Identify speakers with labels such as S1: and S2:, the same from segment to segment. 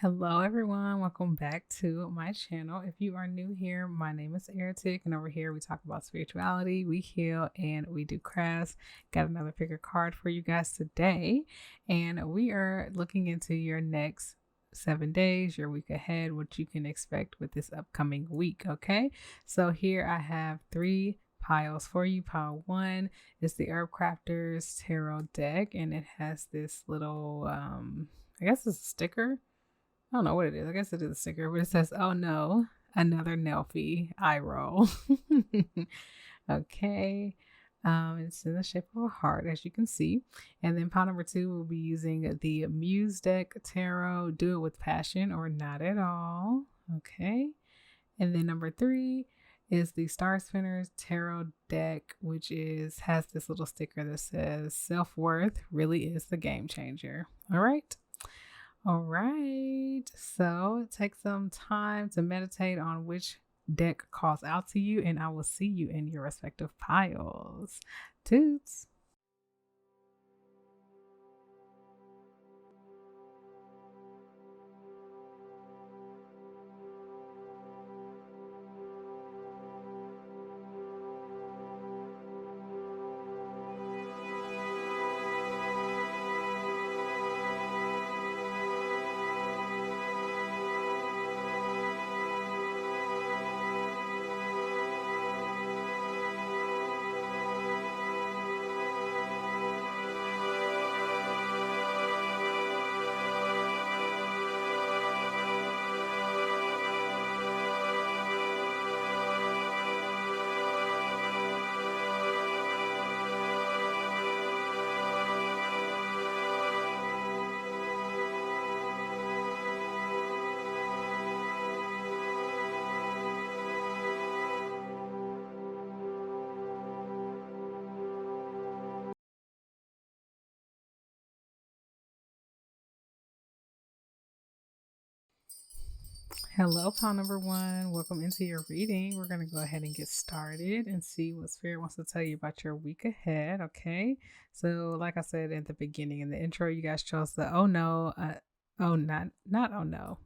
S1: Hello, everyone. Welcome back to my channel. If you are new here, my name is Eric, and over here we talk about spirituality, we heal, and we do crafts. Got another pick a card for you guys today, and we are looking into your next 7 days, your week ahead, what you can expect with this upcoming week. Okay, so here I have three piles for you. Pile one is the Herb Crafters Tarot deck, and it has this little, I guess it's a sticker. I don't know what it is. I guess it is a sticker, but it says, "Oh no, another Nelfie eye roll." Okay. It's in the shape of a heart, as you can see. And then pile number two, we'll be using the Muse deck tarot. Do it with passion or not at all. Okay. And then number three is the Star Spinners tarot deck, which has this little sticker that says self-worth really is the game changer. All right. All right, so take some time to meditate on which deck calls out to you, and I will see you in your respective piles. Toots. Hello, pile number one. Welcome into your reading. We're going to go ahead and get started and see what Spirit wants to tell you about your week ahead. Okay. So, like I said at the beginning in the intro, you guys chose the oh no, not oh no,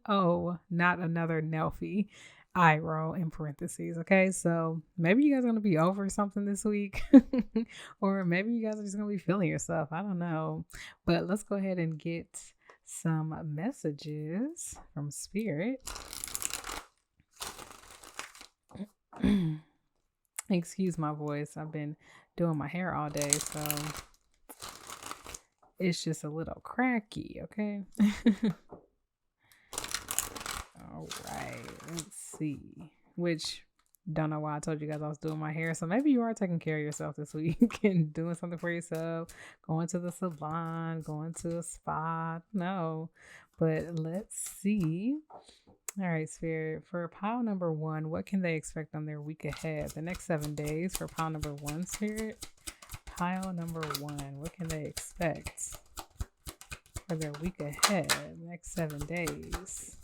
S1: oh, not another Nelfie eye roll in parentheses. Okay. So, maybe you guys are going to be over something this week, or maybe you guys are just going to be feeling yourself. I don't know. But let's go ahead and get some messages from Spirit. Excuse my voice. I've been doing my hair all day, so it's just a little cracky, okay? All right, let's see. Which, don't know why I told you guys I was doing my hair. So maybe you are taking care of yourself this week and doing something for yourself, going to the salon, going to a spa. No, but let's see. All right, Spirit, for pile number one, what can they expect on their week ahead? The next 7 days for pile number one, Spirit. Pile number one, what can they expect for their week ahead? Next 7 days.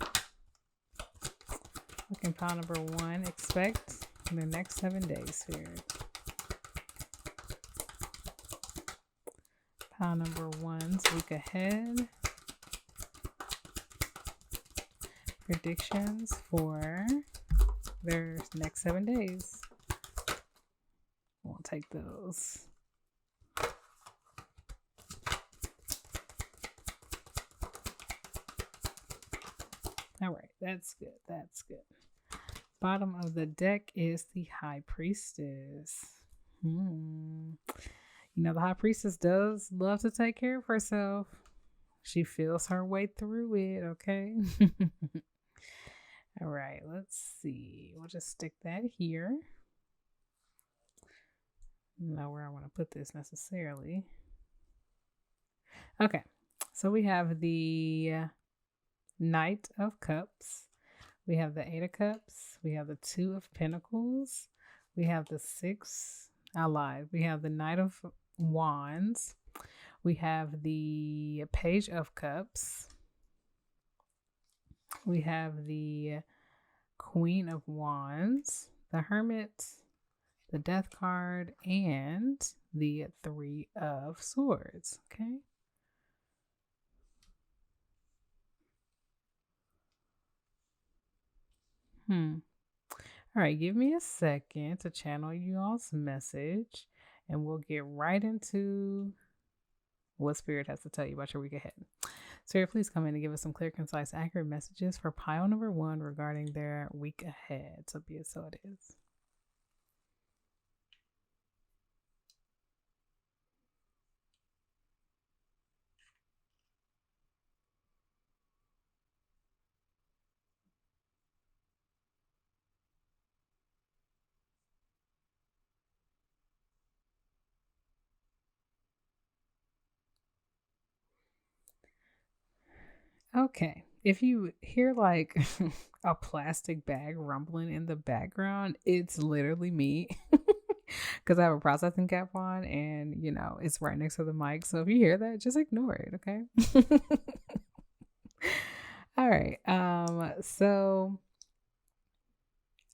S1: What can pile number one expect in the next 7 days, Spirit? Pile number one's week ahead. Predictions for their next 7 days. We'll take those. All right, that's good. That's good. Bottom of the deck is the High Priestess. You know, the High Priestess does love to take care of herself. She feels her way through it, okay? All right, let's see. We'll just stick that here. I don't know where I want to put this necessarily. Okay, so we have the Knight of Cups. We have the Eight of Cups. We have the Two of Pentacles. We have the Six. I lied. We have the Knight of Wands. We have the Page of Cups. We have the Queen of Wands, the Hermit, the Death card, and the Three of Swords. Okay. All right, give me a second to channel you all's message, and we'll get right into what Spirit has to tell you about your week ahead. Spirit, please come in and give us some clear, concise, accurate messages for pile number 1 regarding their week ahead. So be it so it is. Okay. If you hear like a plastic bag rumbling in the background, it's literally me because I have a processing cap on and, it's right next to the mic. So if you hear that, just ignore it. Okay. All right. So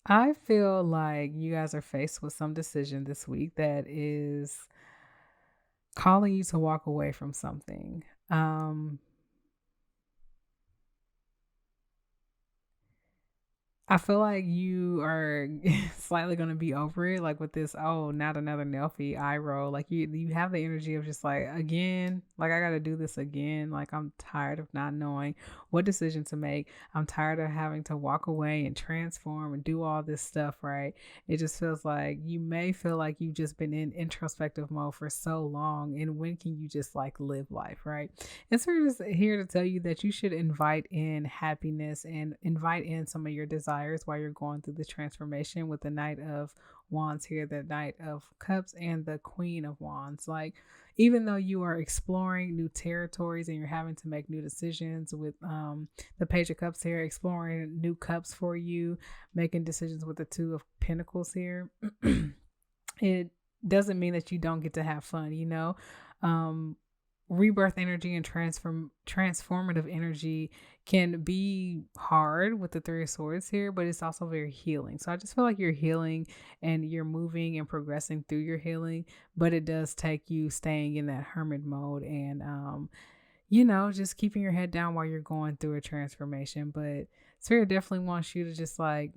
S1: I feel like you guys are faced with some decision this week that is calling you to walk away from something. I feel like you are slightly going to be over it, like with this, oh, not another Nelfie eye roll. Like you have the energy of just like, again, like I got to do this again. Like I'm tired of not knowing what decision to make. I'm tired of having to walk away and transform and do all this stuff, right? It just feels like you may feel like you've just been in introspective mode for so long. And when can you just like live life, right? And so we're just here to tell you that you should invite in happiness and invite in some of your desires while you're going through the transformation with the Knight of Wands here, the Knight of Cups, and the Queen of Wands. Like, even though you are exploring new territories and you're having to make new decisions with the Page of Cups here, exploring new cups for you, making decisions with the Two of Pentacles here, it doesn't mean that you don't get to have fun, rebirth energy and transformative energy can be hard with the Three of Swords here, but it's also very healing. So I just feel like you're healing and you're moving and progressing through your healing, but it does take you staying in that hermit mode and just keeping your head down while you're going through a transformation. But Spirit definitely wants you to just like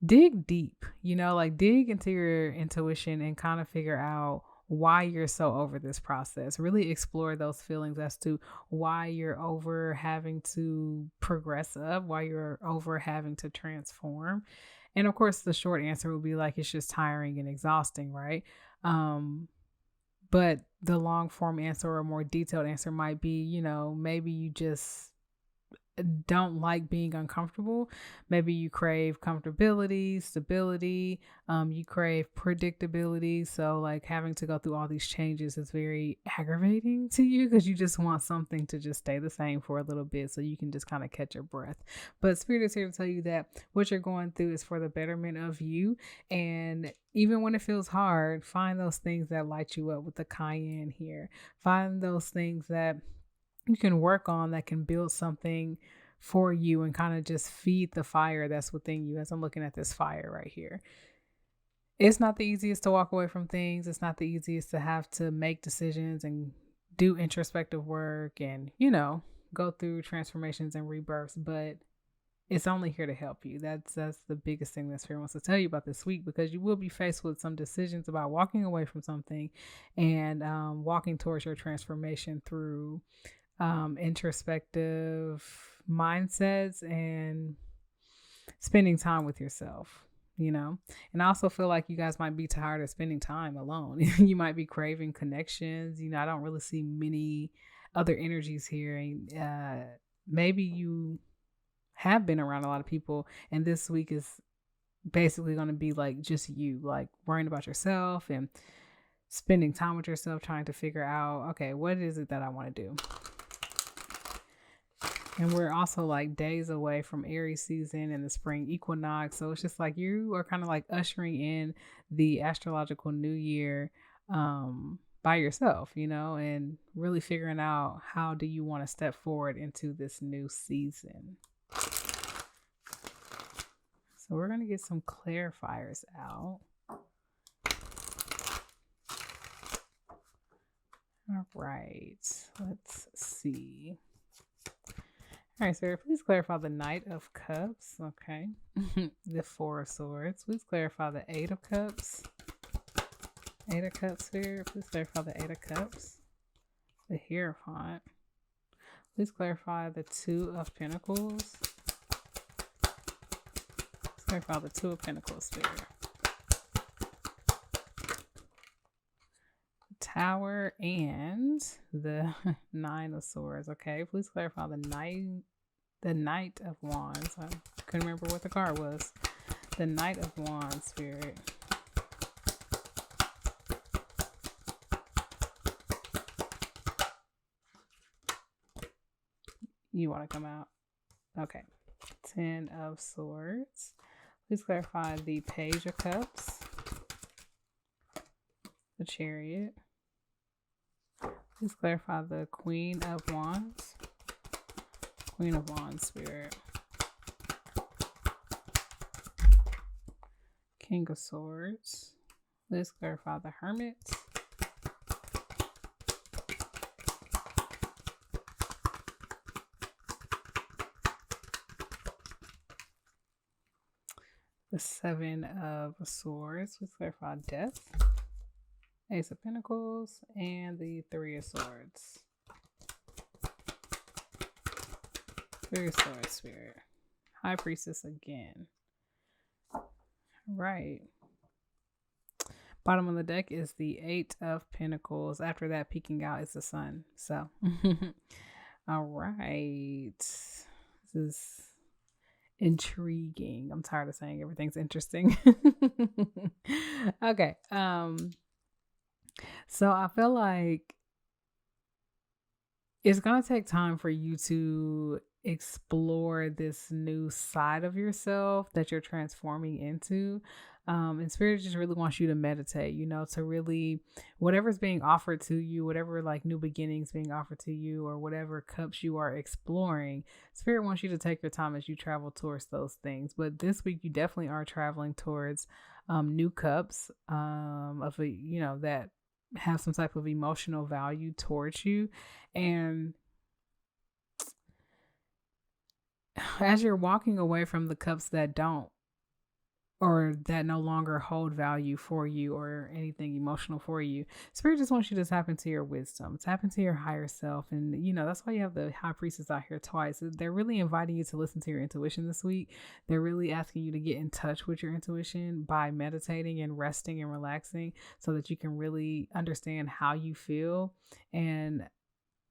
S1: dig deep, like dig into your intuition and kind of figure out why you're so over this process. Really explore those feelings as to why you're over having to progress up, why you're over having to transform. And of course, the short answer would be like, it's just tiring and exhausting, right? But the long form answer or a more detailed answer might be, maybe you just don't like being uncomfortable. Maybe you crave comfortability, stability, you crave predictability. So like having to go through all these changes is very aggravating to you because you just want something to just stay the same for a little bit so you can just kind of catch your breath. But Spirit is here to tell you that what you're going through is for the betterment of you. And even when it feels hard, find those things that light you up with the cayenne here. Find those things that you can work on that can build something for you and kind of just feed the fire that's within you. As I'm looking at this fire right here, it's not the easiest to walk away from things. It's not the easiest to have to make decisions and do introspective work and, go through transformations and rebirths, but it's only here to help you. That's the biggest thing that Spirit wants to tell you about this week, because you will be faced with some decisions about walking away from something and walking towards your transformation through introspective mindsets and spending time with yourself, and I also feel like you guys might be tired of spending time alone. You might be craving connections. I don't really see many other energies here. And maybe you have been around a lot of people and this week is basically going to be like just you, like worrying about yourself and spending time with yourself, trying to figure out, okay, what is it that I want to do? And we're also like days away from Aries season and the spring equinox. So it's just like you are kind of like ushering in the astrological new year by yourself, and really figuring out how do you want to step forward into this new season. So we're going to get some clarifiers out. All right, let's see. All right, Sarah, please clarify the Knight of Cups. Okay. The Four of Swords. Please clarify the Eight of Cups. Eight of Cups, Spirit. Please clarify the Eight of Cups. The Hierophant. Please clarify the Two of Pentacles. Please clarify the Two of Pentacles, Spirit. The Tower and the Nine of Swords. Okay, please clarify the Knight of Wands. I couldn't remember what the card was. The Knight of Wands, Spirit. You want to come out? Okay. Ten of Swords. Please clarify the Page of Cups. The Chariot. Please clarify the Queen of Wands. Queen of Wands, Spirit. King of Swords. Please clarify the Hermit. The Seven of Swords. Please clarify Death. Ace of Pentacles. And the Three of Swords. Three of Swords, Spirit. High Priestess again. Right. Bottom of the deck is the Eight of Pentacles. After that, peeking out is the Sun. So, all right. This is intriguing. I'm tired of saying everything's interesting. Okay. So I feel like it's going to take time for you to explore this new side of yourself that you're transforming into. And Spirit just really wants you to meditate, to really, whatever's being offered to you, whatever like new beginnings being offered to you, or whatever cups you are exploring, Spirit wants you to take your time as you travel towards those things. But this week you definitely are traveling towards new cups that have some type of emotional value towards you. And as you're walking away from the cups that don't, or that no longer hold value for you or anything emotional for you, Spirit just wants you to tap into your wisdom, tap into your higher self. And, that's why you have the High Priestess out here twice. They're really inviting you to listen to your intuition this week. They're really asking you to get in touch with your intuition by meditating and resting and relaxing so that you can really understand how you feel and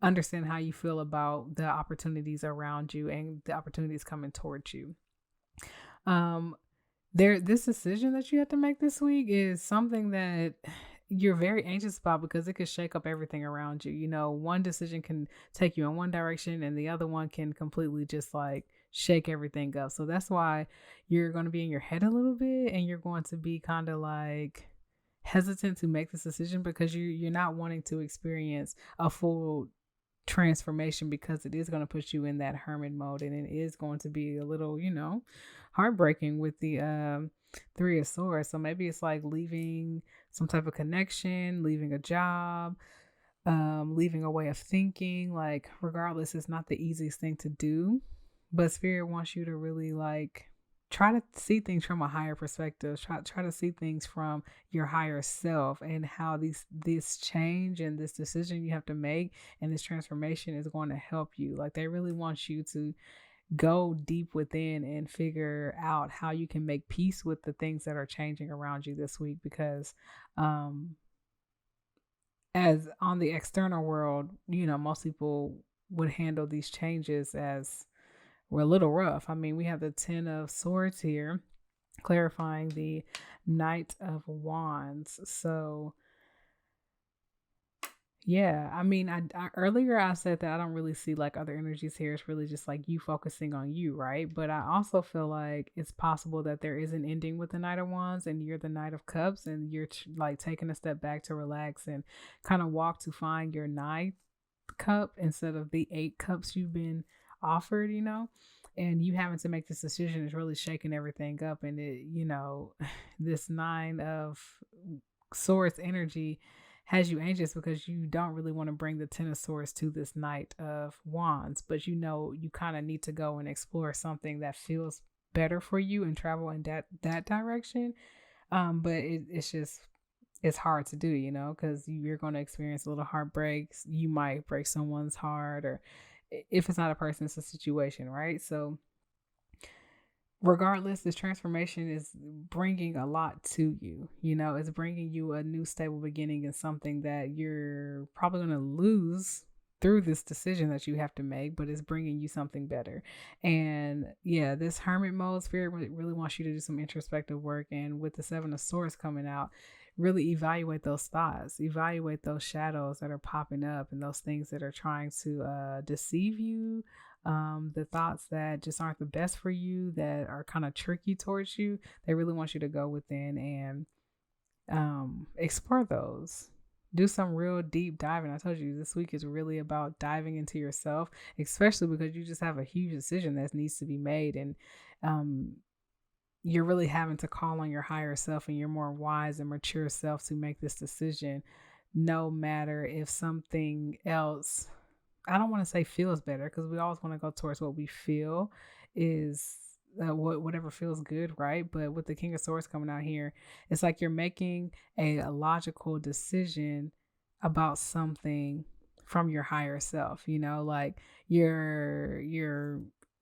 S1: understand how you feel about the opportunities around you and the opportunities coming towards you. This decision that you have to make this week is something that you're very anxious about because it could shake up everything around you. One decision can take you in one direction and the other one can completely just like shake everything up. So that's why you're going to be in your head a little bit and you're going to be kind of like hesitant to make this decision because you're not wanting to experience a full transformation because it is going to put you in that hermit mode, and it is going to be a little heartbreaking with the Three of Swords. So maybe it's like leaving some type of connection, leaving a job, leaving a way of thinking. Like regardless, it's not the easiest thing to do, but Spirit wants you to really like try to see things from a higher perspective. Try to see things from your higher self and how this change and this decision you have to make and this transformation is going to help you. Like they really want you to go deep within and figure out how you can make peace with the things that are changing around you this week, because as on the external world, most people would handle these changes as we're a little rough. I mean, we have the Ten of Swords here, clarifying the Knight of Wands. So, yeah, I mean, I earlier I said that I don't really see like other energies here. It's really just like you focusing on you, right? But I also feel like it's possible that there is an ending with the Knight of Wands and you're the Knight of Cups and you're like taking a step back to relax and kind of walk to find your ninth cup instead of the 8 cups you've been offered, and you having to make this decision is really shaking everything up. And it, this Nine of Swords energy has you anxious because you don't really want to bring the Ten of Swords to this Knight of Wands, but you know you kind of need to go and explore something that feels better for you and travel in that direction. But it's hard to do, you know, because you're going to experience a little heartbreaks. You might break someone's heart, or if it's not a person, it's a situation, right? So regardless, this transformation is bringing a lot to you. You know, it's bringing you a new stable beginning in something that you're probably going to lose through this decision that you have to make, but it's bringing you something better. And yeah, this hermit mode, spirit really wants you to do some introspective work. And with the Seven of Swords coming out, really evaluate those thoughts, evaluate those shadows that are popping up and those things that are trying to deceive you, the thoughts that just aren't the best for you, that are kind of tricky towards you. They really want you to go within and explore those. Do some real deep diving. I told you this week is really about diving into yourself, especially because you just have a huge decision that needs to be made. And you're really having to call on your higher self and your more wise and mature self to make this decision, no matter if something else, I don't want to say feels better, because we always want to go towards what we feel is whatever feels good, right? But with the King of Swords coming out here, it's like you're making a logical decision about something from your higher self, you know, like your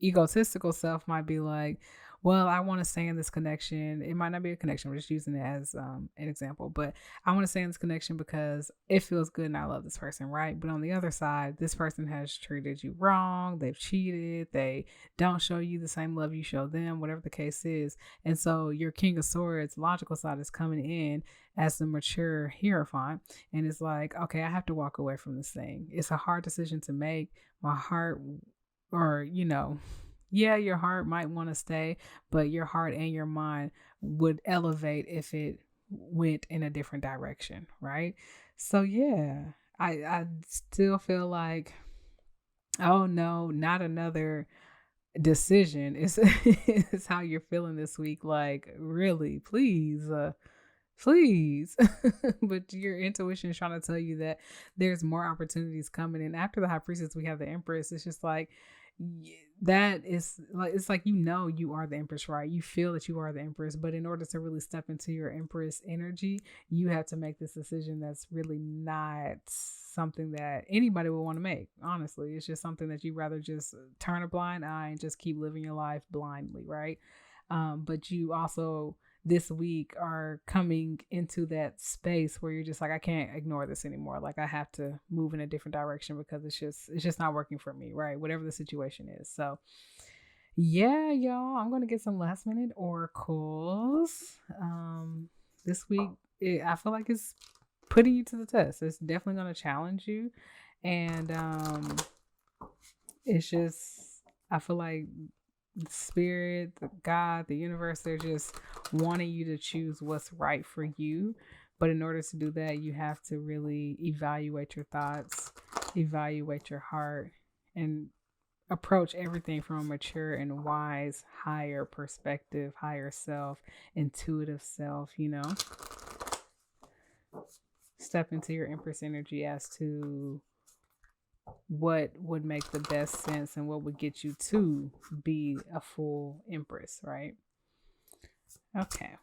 S1: egotistical self might be like, well, I want to stay in this connection. It might not be a connection. We're just using it as an example, but I want to stay in this connection because it feels good and I love this person, right? But on the other side, this person has treated you wrong. They've cheated. They don't show you the same love you show them, whatever the case is. And so your King of Swords logical side is coming in as the mature Hierophant. And it's like, okay, I have to walk away from this thing. It's a hard decision to make. My heart, or, you know, yeah, your heart might want to stay, but your heart and your mind would elevate if it went in a different direction, right? So yeah, I still feel like, oh no, not another decision is is how you're feeling this week. Like, really, please. But your intuition is trying to tell you that there's more opportunities coming. And after the High Priestess, we have the Empress. It's just like, that is like, it's like, you know, you are the Empress, right? You feel that you are the Empress, but in order to really step into your Empress energy, you have to make this decision that's really not something that anybody would want to make. Honestly, it's just something that you rather just turn a blind eye and just keep living your life blindly, right? But you also this week are coming into that space where you're just like, I can't ignore this anymore. Like, I have to move in a different direction because it's just not working for me, right? Whatever the situation is. So yeah, y'all, I'm going to get some last minute oracles. This week, I feel like it's putting you to the test. It's definitely going to challenge you. And it's just, I feel like the spirit, the God, the universe, they're just wanting you to choose what's right for you. But in order to do that, you have to really evaluate your thoughts, evaluate your heart, and approach everything from a mature and wise, higher perspective, higher self, intuitive self, you know. Step into your Empress energy as to what would make the best sense and what would get you to be a full Empress, right? Okay.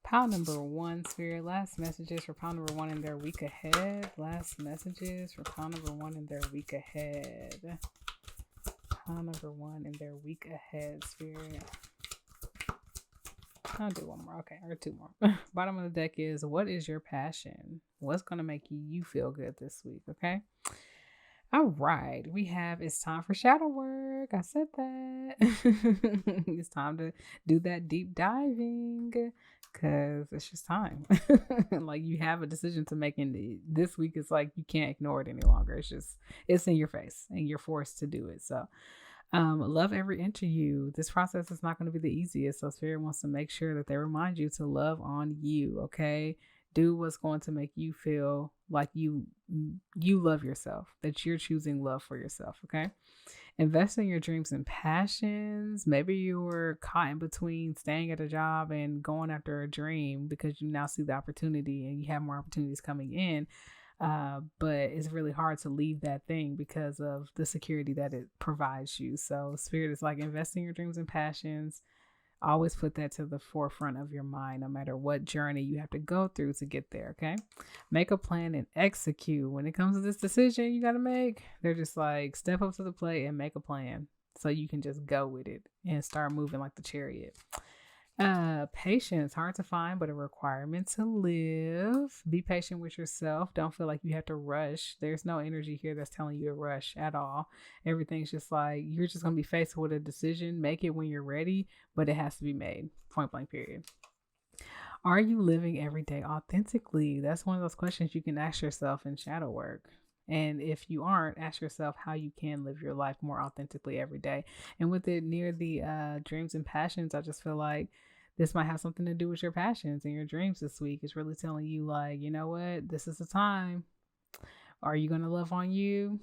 S1: Pile number 1, Spirit. Last messages for pile number 1 in their week ahead. Last messages for pile number 1 in their week ahead. Pile number 1 in their week ahead, Spirit. I'll do one more. Okay, or 2 more. Bottom of the deck is, what is your passion? What's going to make you feel good this week? Okay. All right. We have, it's time for shadow work. I said that. It's time to do that deep diving because it's just time. Like, you have a decision to make, and this week is like, you can't ignore it any longer. It's in your face and you're forced to do it. So love every inch of you. This process is not going to be the easiest. So Spirit wants to make sure that they remind you to love on you. Okay. Do what's going to make you feel like you love yourself, that you're choosing love for yourself. Okay. Invest in your dreams and passions. Maybe you were caught in between staying at a job and going after a dream because you now see the opportunity and you have more opportunities coming in. But it's really hard to leave that thing because of the security that it provides you. So Spirit is like, invest in your dreams and passions. Always put that to the forefront of your mind, no matter what journey you have to go through to get there. Okay. Make a plan and execute. When it comes to this decision you got to make, they're just like, step up to the plate and make a plan so you can just go with it and start moving like the chariot. Patience, hard to find, but a requirement to live. Be patient with yourself. Don't feel like you have to rush. There's no energy here that's telling you to rush at all. Everything's just like, you're just going to be faced with a decision. Make it when you're ready, but it has to be made. Point blank, period. Are you living every day authentically? That's one of those questions you can ask yourself in shadow work. And if you aren't, ask yourself how you can live your life more authentically every day. And with it near the dreams and passions, I just feel like this might have something to do with your passions and your dreams this week. It's really telling you, like, you know what? This is the time. Are you going to love on you?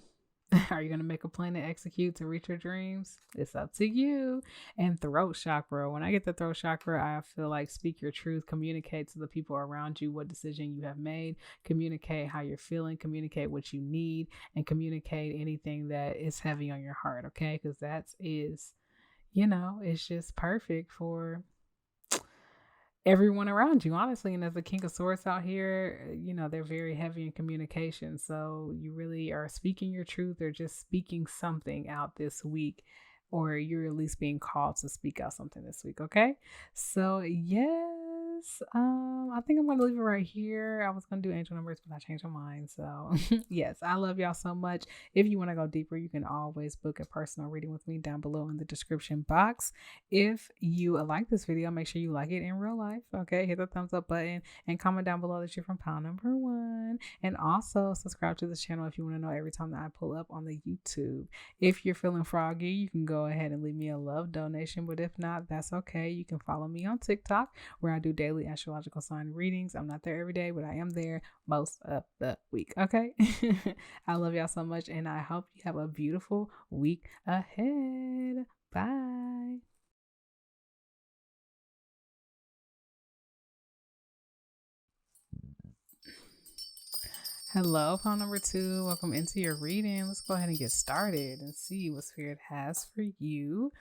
S1: Are you going to make a plan to execute to reach your dreams? It's up to you. And throat chakra. When I get the throat chakra, I feel like speak your truth, communicate to the people around you what decision you have made, communicate how you're feeling, communicate what you need, and communicate anything that is heavy on your heart. Okay. Because that is, it's just perfect for everyone around you, honestly. And as a King of Swords out here, they're very heavy in communication. So you really are speaking your truth or just speaking something out this week, or you're at least being called to speak out something this week. Okay. So yes, I think I'm going to leave it right here. I was going to do angel numbers, but I changed my mind. So yes, I love y'all so much. If you want to go deeper, you can always book a personal reading with me down below in the description box. If you like this video, make sure you like it in real life. Okay. Hit the thumbs up button and comment down below that you're from pile number 1. And also subscribe to this channel if you want to know every time that I pull up on the YouTube. If you're feeling froggy, you can go ahead and leave me a love donation. But if not, that's okay. You can follow me on TikTok where I do daily astrological sign readings. I'm not there every day, but I am there most of the week. Okay. I love y'all so much, and I hope you have a beautiful week ahead. Bye. Hello, pile number 2. Welcome into your reading. Let's go ahead and get started and see what Spirit has for you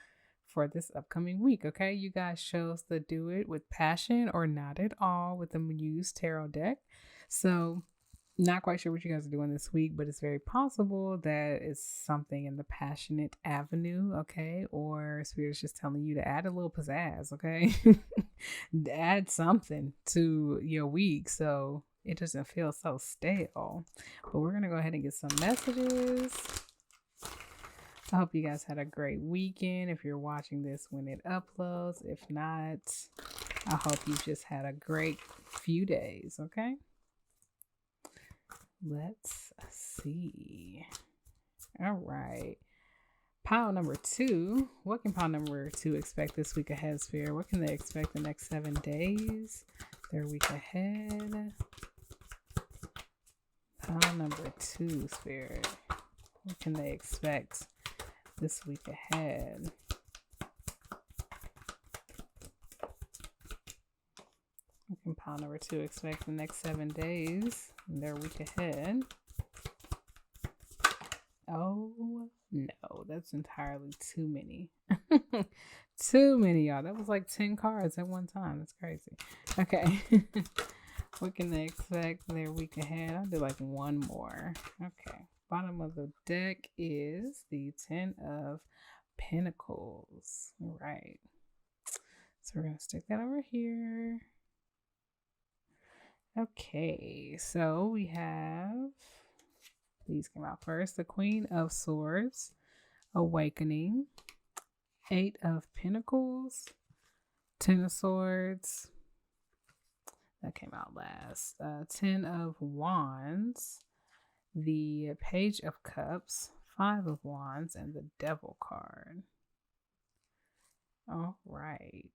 S1: for this upcoming week. Okay, you guys chose to do it with passion or not at all with the Muse Tarot deck. So not quite sure what you guys are doing this week, but it's very possible that it's something in the passionate avenue. Okay, or Spirit's just telling you to add a little pizzazz. Okay. Add something to your week so it doesn't feel so stale. But we're gonna go ahead and get some messages. I hope you guys had a great weekend if you're watching this when it uploads. If not, I hope you just had a great few days. Okay, let's see. All right, pile number 2. What can pile number 2 expect this week ahead, Spirit? What can they expect the next 7 days, their week ahead? Pile number 2, Spirit. What can they expect this week ahead? What can pile number 2 expect the next 7 days, their week ahead? Oh no, that's entirely too many. Too many, y'all. That was like 10 cards at one time. That's crazy. Okay. What can they expect their week ahead? I'll do like one more. Okay. Bottom of the deck is the 10 of Pentacles. All right. So we're going to stick that over here. Okay. So we have, these came out first. The Queen of Swords, Awakening, 8 of Pentacles, 10 of Swords. That came out last. 10 of Wands, the Page of Cups, 5 of Wands, and the Devil card. All right.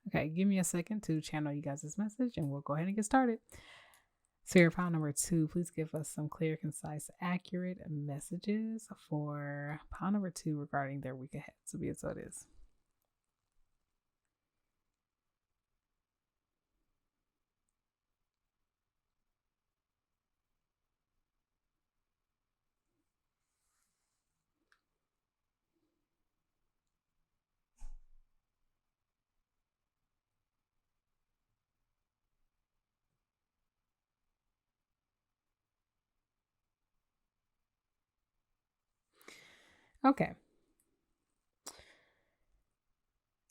S1: Okay, give me a second to channel you guys this message and we'll go ahead and get started. Spirit pile number 2, please give us some clear, concise, accurate messages for pile number 2 regarding their week ahead. So be it so it is. Okay.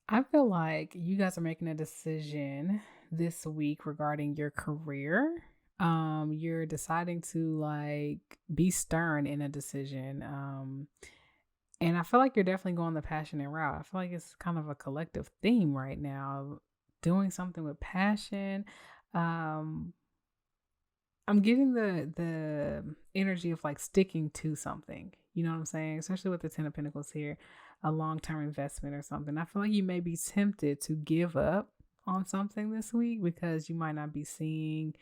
S1: I feel like you guys are making a decision this week regarding your career. You're deciding to like be stern in a decision. And I feel like you're definitely going the passionate route. I feel like it's kind of a collective theme right now. Doing something with passion. Um, I'm getting the energy of like sticking to something. You know what I'm saying? Especially with the Ten of Pentacles here, a long-term investment or something. I feel like you may be tempted to give up on something this week because you might not be seeing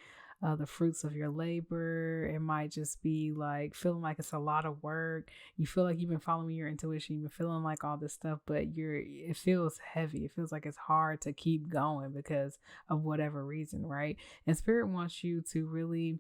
S1: the fruits of your labor. It might just be like feeling like it's a lot of work. You feel like you've been following your intuition. You've been feeling like all this stuff, but it feels heavy. It feels like it's hard to keep going because of whatever reason, right? And Spirit wants you to really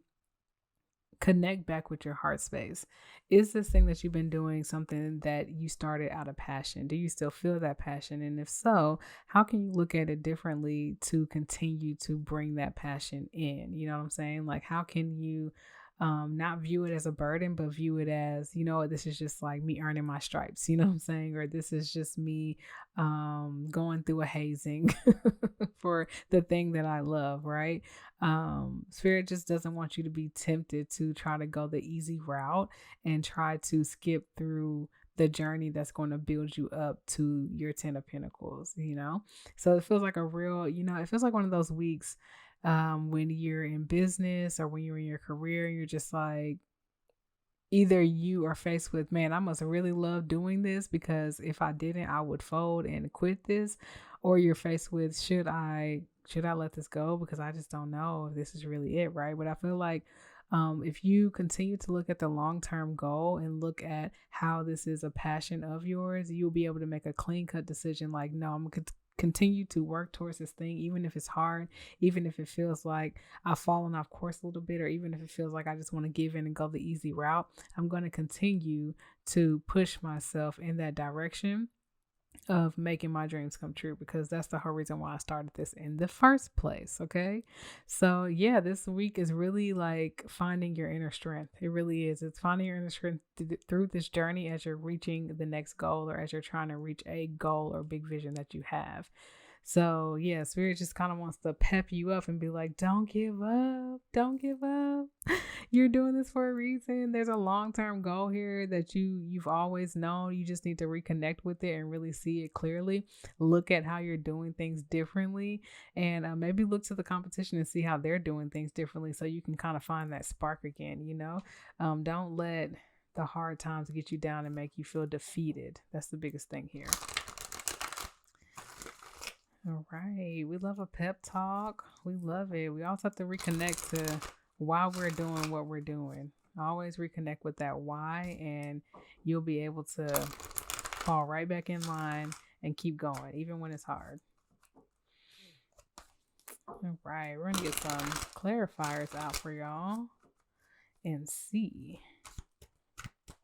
S1: connect back with your heart space. Is this thing that you've been doing something that you started out of passion? Do you still feel that passion? And if so, how can you look at it differently to continue to bring that passion in? You know what I'm saying? Like, how can you not view it as a burden, but view it as, you know, this is just like me earning my stripes, you know what I'm saying? Or this is just me going through a hazing for the thing that I love, right? Spirit just doesn't want you to be tempted to try to go the easy route and try to skip through the journey that's going to build you up to your Ten of Pentacles, you know? So it feels like a real, you know, it feels like one of those weeks when you're in business or when you're in your career, you're just like, either you are faced with, man, I must really love doing this because if I didn't, I would fold and quit this. Or you're faced with, should I let this go because I just don't know if this is really it, right? But I feel like if you continue to look at the long-term goal and look at how this is a passion of yours, you'll be able to make a clean-cut decision like, no, I'm going to continue to work towards this thing, even if it's hard, even if it feels like I've fallen off course a little bit, or even if it feels like I just want to give in and go the easy route. I'm going to continue to push myself in that direction of making my dreams come true, because that's the whole reason why I started this in the first place. Okay. So yeah, this week is really like finding your inner strength. It really is. It's finding your inner strength through this journey as you're reaching the next goal, or as you're trying to reach a goal or big vision that you have. So yeah, Spirit just kind of wants to pep you up and be like, don't give up. Don't give up. You're doing this for a reason. There's a long-term goal here that you've always known. You just need to reconnect with it and really see it clearly. Look at how you're doing things differently, and maybe look to the competition and see how they're doing things differently, so you can kind of find that spark again, you know? Don't let the hard times get you down and make you feel defeated. That's the biggest thing here. All right. We love a pep talk. We love it. We also have to reconnect to why we're doing what we're doing. Always reconnect with that why, and you'll be able to fall right back in line and keep going, even when it's hard. All right. We're going to get some clarifiers out for y'all and see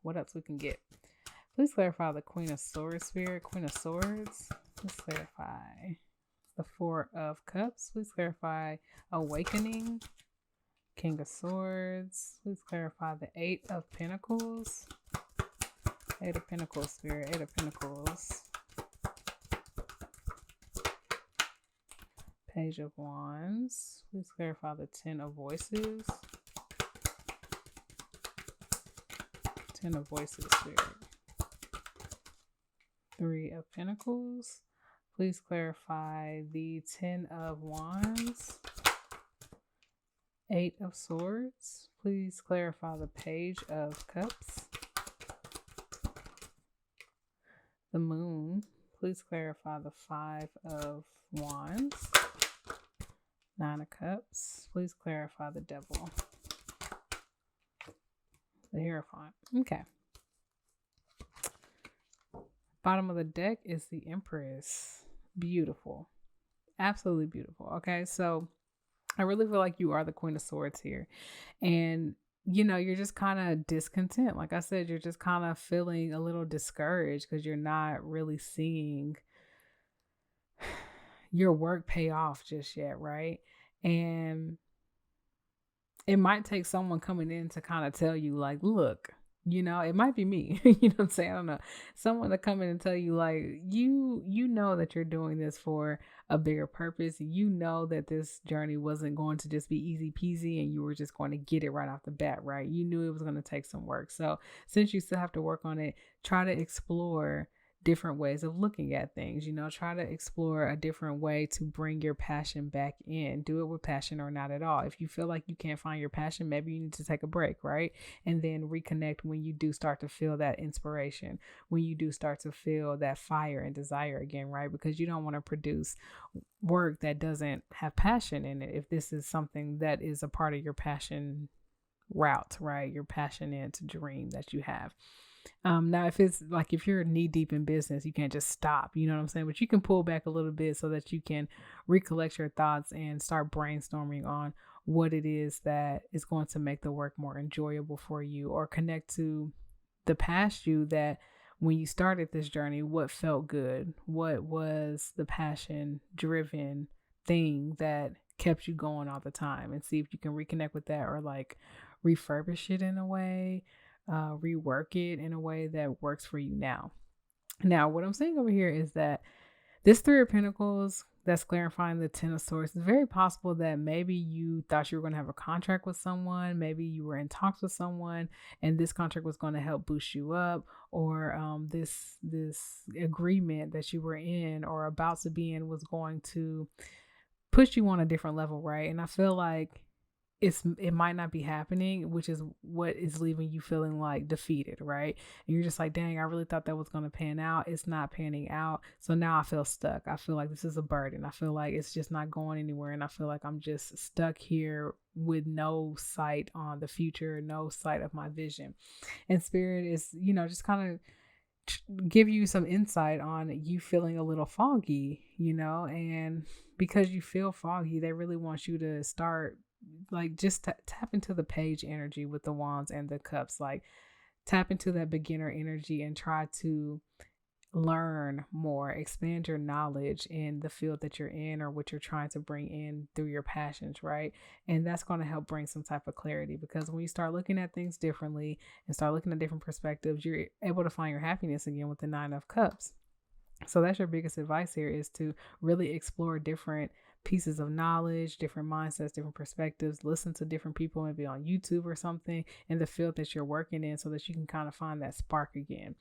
S1: what else we can get. Please clarify the Queen of Swords, Spirit. Queen of Swords. Let's clarify the Four of Cups. Please clarify Awakening. King of Swords. Please clarify the Eight of Pentacles. Eight of Pentacles, Spirit. Eight of Pentacles. Page of Wands. Please clarify the Ten of Voices. Ten of Voices, Spirit. Three of Pentacles. Please clarify the Ten of Wands. Eight of Swords. Please clarify the Page of Cups. The Moon. Please clarify the Five of Wands. Nine of Cups. Please clarify the Devil. The Hierophant. Okay. Bottom of the deck is the Empress. Beautiful. Absolutely beautiful. Okay, so I really feel like you are the Queen of Swords here. And, you know, you're just kind of discontent. Like I said, you're just kind of feeling a little discouraged because you're not really seeing your work pay off just yet, right? And it might take someone coming in to kind of tell you, like, look, you know, it might be me, you know what I'm saying? I don't know. Someone to come in and tell you, like, you know that you're doing this for a bigger purpose. You know that this journey wasn't going to just be easy peasy and you were just going to get it right off the bat, right? You knew it was going to take some work. So since you still have to work on it, try to explore different ways of looking at things. You know, try to explore a different way to bring your passion back in. Do it with passion or not at all. If you feel like you can't find your passion, maybe you need to take a break, right? And then reconnect when you do start to feel that inspiration, when you do start to feel that fire and desire again, right? Because you don't want to produce work that doesn't have passion in it. If this is something that is a part of your passion route, right? Your passion into dream that you have. Now, if it's like, if you're knee deep in business, you can't just stop, you know what I'm saying? But you can pull back a little bit so that you can recollect your thoughts and start brainstorming on what it is that is going to make the work more enjoyable for you, or connect to the past you that when you started this journey, what felt good? What was the passion driven thing that kept you going all the time, and see if you can reconnect with that, or like refurbish it in a way, rework it in a way that works for you now. Now, what I'm saying over here is that this Three of Pentacles that's clarifying the Ten of Swords, it's very possible that maybe you thought you were going to have a contract with someone. Maybe you were in talks with someone and this contract was going to help boost you up, or this agreement that you were in or about to be in was going to push you on a different level, right? And I feel like it might not be happening, which is what is leaving you feeling like defeated, right? And you're just like, dang, I really thought that was going to pan out. It's not panning out. So now I feel stuck. I feel like this is a burden. I feel like it's just not going anywhere. And I feel like I'm just stuck here with no sight on the future, no sight of my vision. And Spirit is, you know, just kind of give you some insight on you feeling a little foggy, you know, and because you feel foggy, they really want you to start like just tap into the page energy with the wands and the cups. Like tap into that beginner energy and try to learn more, expand your knowledge in the field that you're in or what you're trying to bring in through your passions, right? And that's going to help bring some type of clarity, because when you start looking at things differently and start looking at different perspectives, you're able to find your happiness again with the Nine of Cups. So that's your biggest advice here, is to really explore different pieces of knowledge, different mindsets, different perspectives. Listen to different people, maybe on YouTube or something, in the field that you're working in, so that you can kind of find that spark again.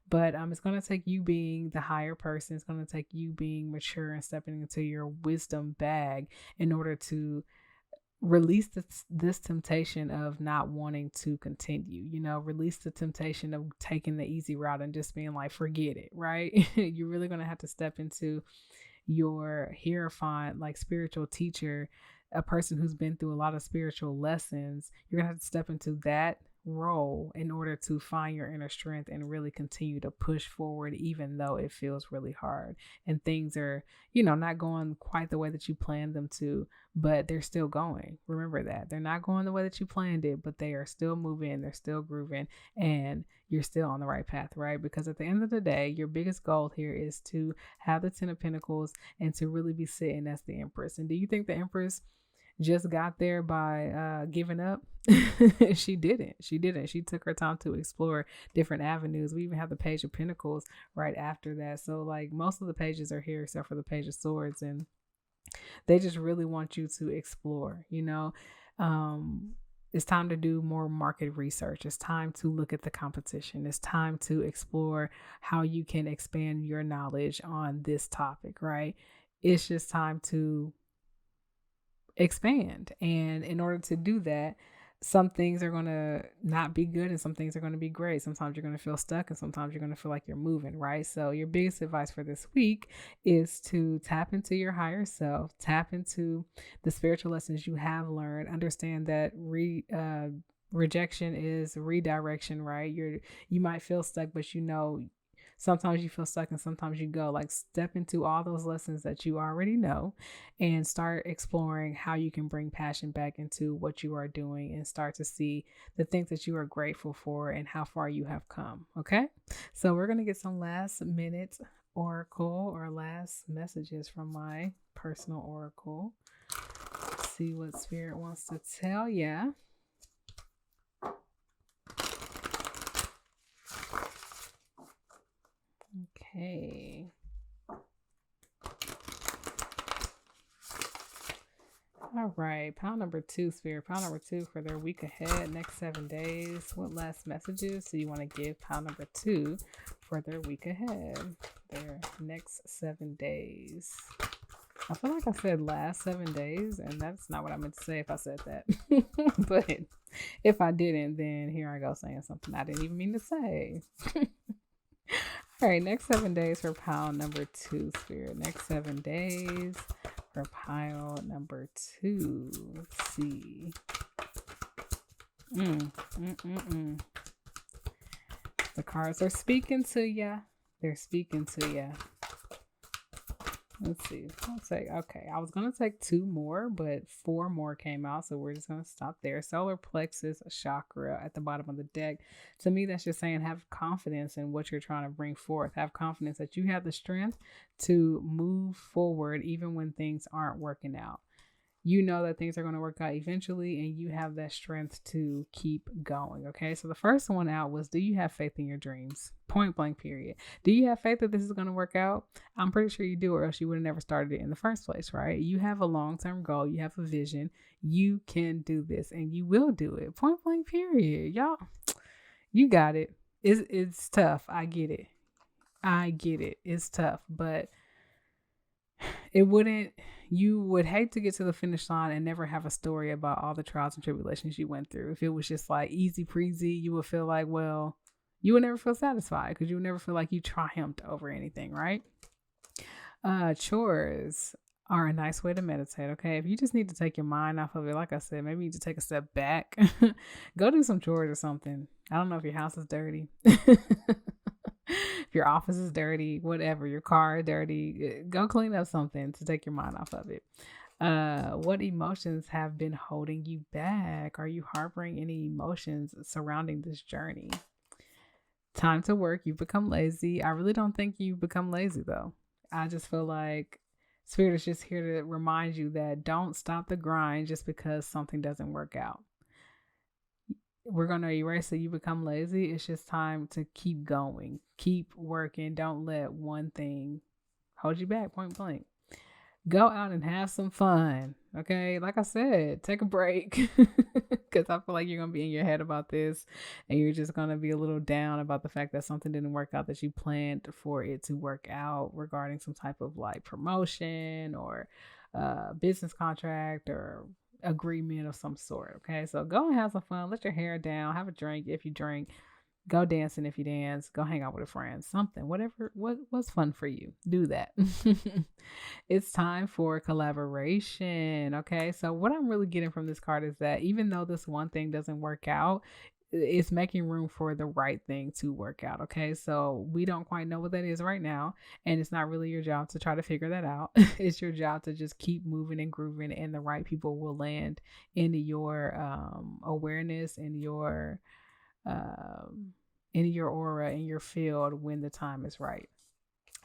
S1: But it's going to take you being the higher person. It's going to take you being mature and stepping into your wisdom bag in order to release this temptation of not wanting to continue, you know, release the temptation of taking the easy route and just being like, forget it, right? You're really going to have to step into your hierophant, like spiritual teacher, a person who's been through a lot of spiritual lessons. You're gonna have to step into that role in order to find your inner strength and really continue to push forward, even though it feels really hard and things are, you know, not going quite the way that you planned them to, but they're still going. Remember that they're not going the way that you planned it, but they are still moving, they're still grooving, and you're still on the right path, right? Because at the end of the day, your biggest goal here is to have the Ten of Pentacles and to really be sitting as the Empress. And do you think the Empress just got there by giving up? She didn't. She took her time to explore different avenues. We even have the Page of Pentacles right after that. So like most of the pages are here except for the Page of Swords, and they just really want you to explore, you know. It's time to do more market research. It's time to look at the competition. It's time to explore how you can expand your knowledge on this topic, right? It's just time to expand. And in order to do that, some things are going to not be good and some things are going to be great. Sometimes you're going to feel stuck and sometimes you're going to feel like you're moving, right? So your biggest advice for this week is to tap into your higher self, tap into the spiritual lessons you have learned, understand that rejection is redirection, right? You might feel stuck, but sometimes you feel stuck and sometimes you go. Like, step into all those lessons that you already know and start exploring how you can bring passion back into what you are doing and start to see the things that you are grateful for and how far you have come. Okay, so we're going to get some last minute oracle or last messages from my personal oracle. Let's see what Spirit wants to tell you. Okay. All right. Pile number 2, Spirit. Pile number 2 for their week ahead, next 7 days. What last messages do you want to give pile number 2 for their week ahead, their next 7 days? I feel like I said last 7 days, and that's not what I meant to say if I said that. But if I didn't, then here I go saying something I didn't even mean to say. All right, next 7 days for pile number 2, Spirit. Next 7 days for pile number 2. Let's see. The cards are speaking to ya. They're speaking to ya. Let's see. Okay, I was going to take 2 more, but 4 more came out, so we're just going to stop there. Solar plexus chakra at the bottom of the deck. To me, that's just saying have confidence in what you're trying to bring forth. Have confidence that you have the strength to move forward even when things aren't working out. You know that things are going to work out eventually, and you have that strength to keep going. Okay, so the first one out was, do you have faith in your dreams? Point blank, period. Do you have faith that this is going to work out? I'm pretty sure you do, or else you would have never started it in the first place, right? You have a long-term goal. You have a vision. You can do this, and you will do it. Point blank, period. Y'all, you got it. It's tough. I get it. It's tough, but you would hate to get to the finish line and never have a story about all the trials and tribulations you went through. If it was just like easy breezy, you would feel like, well, you would never feel satisfied because you would never feel like you triumphed over anything, right? Chores are a nice way to meditate. Okay, if you just need to take your mind off of it, like I said, maybe you need to take a step back. Go do some chores or something. I don't know if your house is dirty. If your office is dirty, whatever, your car is dirty, go clean up something to take your mind off of it. What emotions have been holding you back? Are you harboring any emotions surrounding this journey? Time to work. You've become lazy. I really don't think you've become lazy, though. I just feel like Spirit is just here to remind you that don't stop the grind just because something doesn't work out. We're going to erase that you become lazy. It's just time to keep going, keep working. Don't let one thing hold you back, point blank. Go out and have some fun. Okay. Like I said, take a break because I feel like you're going to be in your head about this and you're just going to be a little down about the fact that something didn't work out that you planned for it to work out regarding some type of like promotion or business contract or agreement of some sort. Okay, so go and have some fun, let your hair down, have a drink if you drink, go dancing if you dance, go hang out with a friend, something, what's fun for you, do that. It's time for collaboration. Okay, so what I'm really getting from this card is that even though this one thing doesn't work out, it's making room for the right thing to work out. Okay, so we don't quite know what that is right now, and it's not really your job to try to figure that out. It's your job to just keep moving and grooving, and the right people will land into your awareness, in your aura, in your field when the time is right.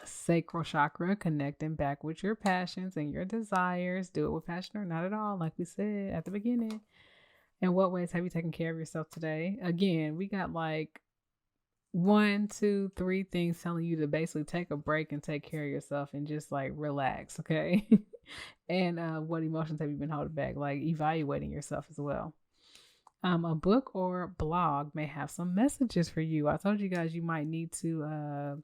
S1: Sacral chakra, connecting back with your passions and your desires. Do it with passion or not at all, like we said at the beginning. In what ways have you taken care of yourself today? Again, we got like 1, 2, 3 things telling you to basically take a break and take care of yourself and just like relax, okay? And what emotions have you been holding back? Like evaluating yourself as well. A book or blog may have some messages for you. I told you guys you might need to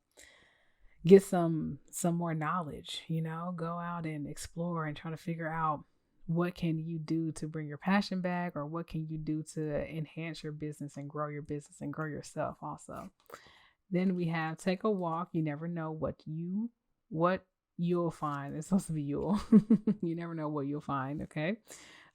S1: get some more knowledge, go out and explore and try to figure out what can you do to bring your passion back, or what can you do to enhance your business and grow your business and grow yourself also. Then we have take a walk. You never know what you'll find. It's supposed to be you'll. You never know what you'll find. Okay.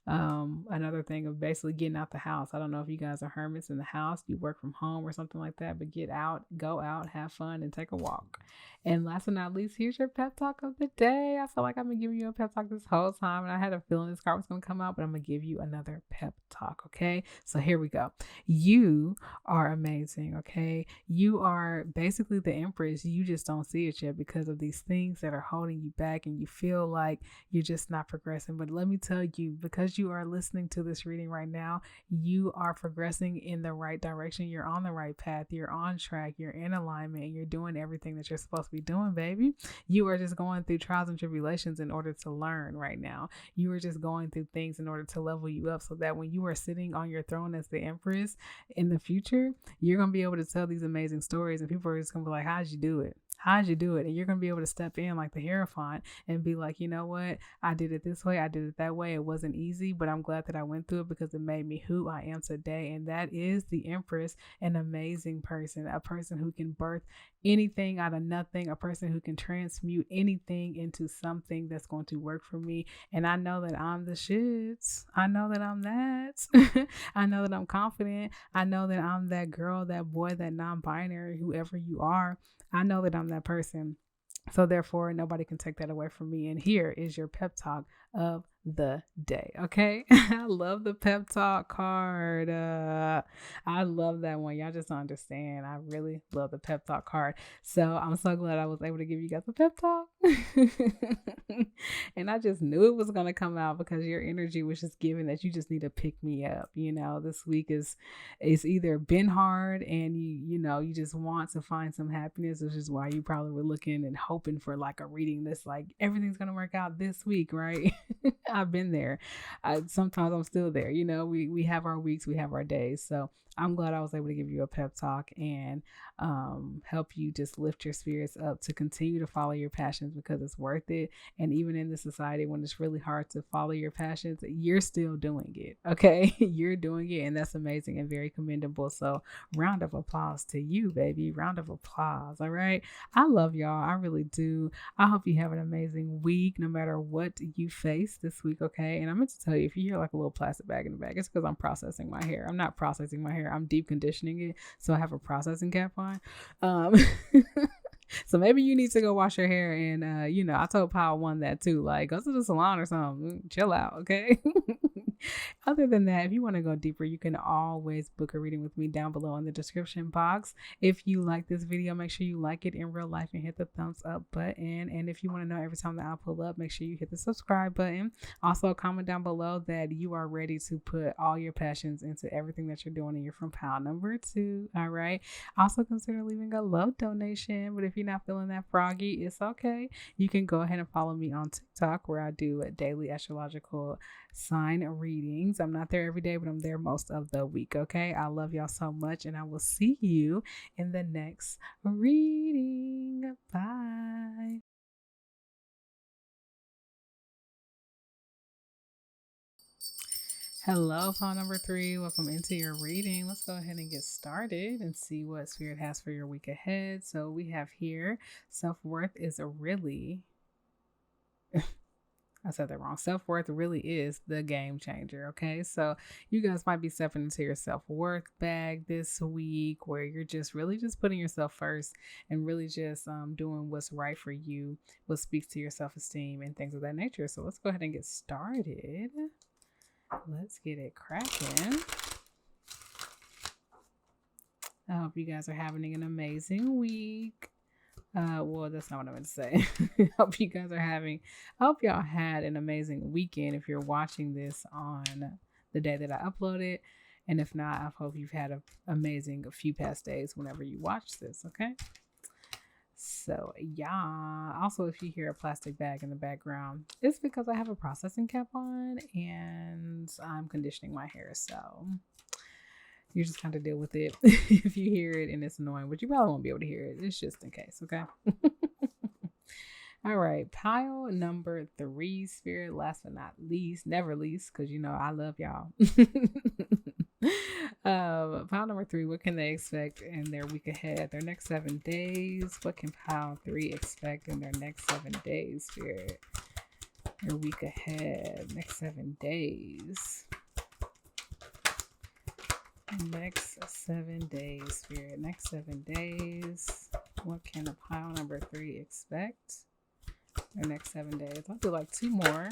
S1: Another thing of basically getting out the house. I don't know if you guys are hermits in the house, you work from home or something like that, but get out, go out, have fun, and take a walk. And last but not least, here's your pep talk of the day. I feel like I've been giving you a pep talk this whole time, and I had a feeling this card was going to come out, but I'm going to give you another pep talk. Okay. So here we go. You are amazing. Okay. You are basically the empress. You just don't see it yet because of these things that are holding you back, and you feel like you're just not progressing. But let me tell you, because you are listening to this reading right now, you are progressing in the right direction. You're on the right path. You're on track. You're in alignment, and you're doing everything that you're supposed to be doing, baby. You are just going through trials and tribulations in order to learn right now. You are just going through things in order to level you up, so that when you are sitting on your throne as the empress in the future, you're going to be able to tell these amazing stories, and people are just going to be like, how'd you do it? How'd you do it? And you're going to be able to step in like the Hierophant and be like, you know what? I did it this way. I did it that way. It wasn't easy, but I'm glad that I went through it because it made me who I am today. And that is the Empress, an amazing person, a person who can birth anything out of nothing, a person who can transmute anything into something that's going to work for me. And I know that I'm the shits. I know that I'm that. I know that I'm confident. I know that I'm that girl, that boy, that non-binary, whoever you are. I know that I'm that person. So therefore, nobody can take that away from me. And here is your pep talk of the day. Okay. I love the pep talk card. I love that one. Y'all just don't understand. I really love the pep talk card. So I'm so glad I was able to give you guys a pep talk. And I just knew it was going to come out because your energy was just giving that you just need to pick me up. You know, this week is either been hard and you just want to find some happiness, which is why you probably were looking and hoping for like a reading that's like everything's going to work out this week, right? I've been there. Sometimes I'm still there. You know, we have our weeks, we have our days. So I'm glad I was able to give you a pep talk and help you just lift your spirits up to continue to follow your passions because it's worth it. And even in this society, when it's really hard to follow your passions, you're still doing it. Okay. You're doing it. And that's amazing and very commendable. So round of applause to you, baby. Round of applause. All right. I love y'all. I really do. I hope you have an amazing week, no matter what you face this week. Okay. And I meant to tell you, if you hear like a little plastic bag in the back, it's because I'm processing my hair. I'm not processing my hair. I'm deep conditioning it. So I have a processing cap on. So maybe you need to go wash your hair. And, I told Pile One that too. Like, go to the salon or something. Chill out. Okay. Other than that, if you want to go deeper, you can always book a reading with me down below in the description box. If you like this video, make sure you like it in real life and hit the thumbs up button. And if you want to know every time that I pull up, make sure you hit the subscribe button. Also, comment down below that you are ready to put all your passions into everything that you're doing and you're from pile number 2. All right. Also, consider leaving a love donation. But if you're not feeling that froggy, it's okay. You can go ahead and follow me on TikTok, where I do daily astrological sign readings. I'm not there every day, but I'm there most of the week. Okay. I love y'all so much, and I will see you in the next reading. Bye. Hello, pile number 3. Welcome into your reading. Let's go ahead and get started and see what Spirit has for your week ahead. So we have here, self-worth is really I said that wrong. Self-worth really is the game changer. Okay. So you guys might be stepping into your self-worth bag this week, where you're just really just putting yourself first and really just doing what's right for you, what speaks to your self-esteem and things of that nature. So let's go ahead and get started. Let's get it cracking. I hope you guys are having an amazing week. Well, that's not what I meant to say. I hope y'all had an amazing weekend if you're watching this on the day that I uploaded. And if not, I hope you've had an amazing few past days whenever you watch this, okay? So, yeah. Also, if you hear a plastic bag in the background, it's because I have a processing cap on and I'm conditioning my hair, so you just kind of deal with it if you hear it and it's annoying, but you probably won't be able to hear it. It's just in case, okay? All right, pile number 3, Spirit. Last but not least, never least, because I love y'all. Pile number 3. What can they expect in their week ahead? Their next 7 days. What can pile 3 expect in their next 7 days, Spirit? Their week ahead, next 7 days. Next 7 days, Spirit. Next 7 days. What can a pile number 3 expect? The next 7 days. I'll do like 2 more.